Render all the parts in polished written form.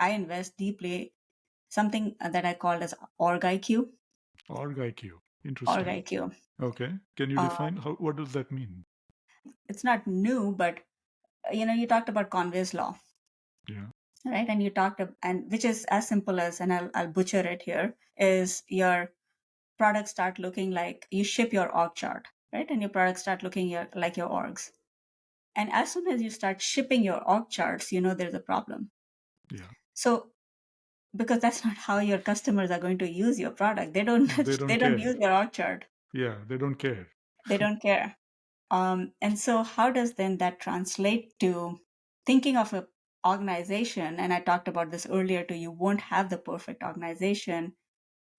I invest deeply something that I called as OrgIQ. OrgIQ. Interesting. OrgIQ. Okay. Can you define what does that mean? It's not new, but you talked about Conway's law, Yeah. right? And you talked and which is as simple as, and I'll butcher it here, is your products start looking like you ship your org chart, right? And your products start looking like your orgs. And as soon as you start shipping your org charts, there's a problem. Yeah. So because that's not how your customers are going to use your product. They don't They don't they don't care. use your org chart. Yeah, they don't care. They don't care. And so how does then that translate to thinking of an organization? And I talked about this earlier too. You won't have the perfect organization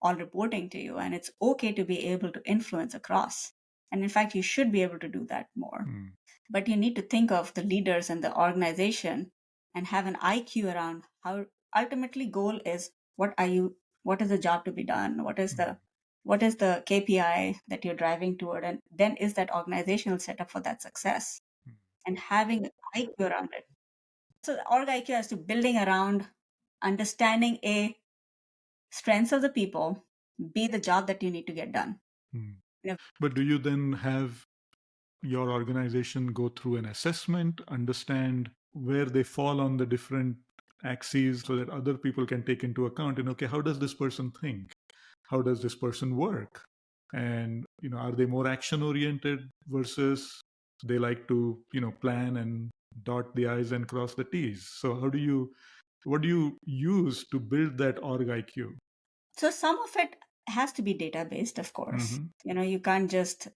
all reporting to you, and it's okay to be able to influence across. And in fact, you should be able to do that more. Mm. But you need to think of the leaders and the organization and have an IQ around how ultimately goal is what is the job to be done? What is the KPI that you're driving toward? And then is that organizational setup for that success? Mm. And having IQ around it. So the org IQ has to building around understanding A, strengths of the people, B, the job that you need to get done. Mm. You know, But do you then have your organization go through an assessment, understand where they fall on the different axes so that other people can take into account and okay, how does this person think? How does this person work? And are they more action oriented versus they like to plan and dot the i's and cross the t's? So what do you use to build that org IQ? So some of it has to be data based, of course. Mm-hmm. You can't just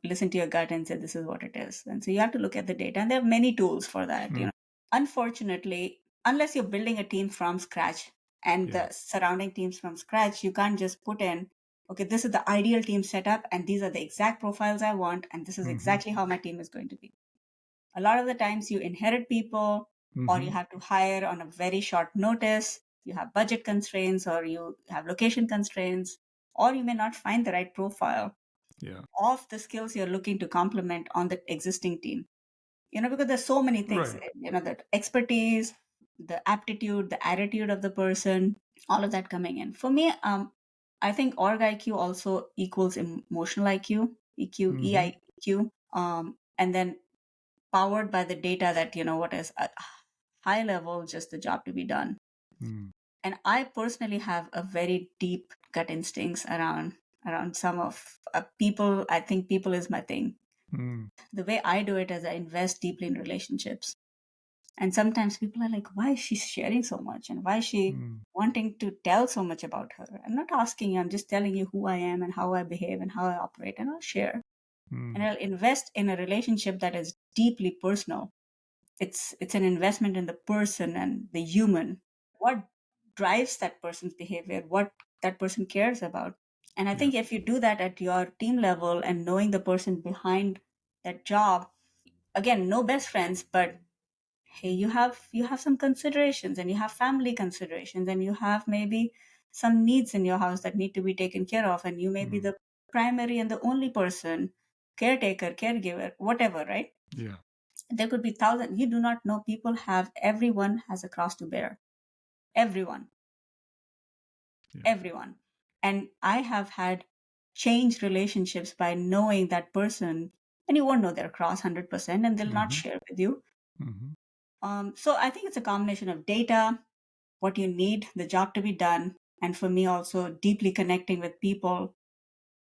listen to your gut and say this is what it is. And so you have to look at the data, and there are many tools for that. Mm. Unfortunately, unless you're building a team from scratch and Yeah. the surrounding teams from scratch, you can't just put in, okay, this is the ideal team setup, and these are the exact profiles I want, and this is Mm-hmm. exactly how my team is going to be. A lot of the times you inherit people, or you Mm-hmm. have to hire on a very short notice. You have budget constraints, or you have location constraints, or you may not find the right profile Yeah. of the skills you're looking to complement on the existing team. Because there's so many things, Right. the expertise, the aptitude, the attitude of the person, all of that coming in. For me, I think org IQ also equals emotional IQ, EQ, Mm-hmm. EIQ, and then powered by the data that, what is at high level, just the job to be done. Mm. And I personally have a very deep gut instincts around some of people. I think people is my thing. Mm. The way I do it is I invest deeply in relationships. And sometimes people are like, why is she sharing so much? And why is she Mm. wanting to tell so much about her? I'm not asking you, I'm just telling you who I am and how I behave and how I operate. And I'll share. And Mm. I'll invest in a relationship that is deeply personal. It's an investment in the person and the human. What drives that person's behavior? What that person cares about? And I Yeah. think if you do that at your team level and knowing the person behind that job, again, no best friends, but hey, you have some considerations, and you have family considerations, and you have maybe some needs in your house that need to be taken care of, and you may be Mm. the primary and the only person, caretaker, caregiver, whatever, right? Yeah. There could be thousands. You do not know. Everyone has a cross to bear. Everyone, Yeah. everyone. And I have had changed relationships by knowing that person, and you won't know their cross 100%, and they'll not Mm-hmm. share with you. Mm-hmm. So I think it's a combination of data, what you need, the job to be done, and for me also deeply connecting with people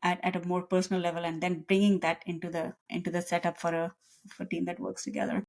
at a more personal level, and then bringing that into the setup for a team that works together.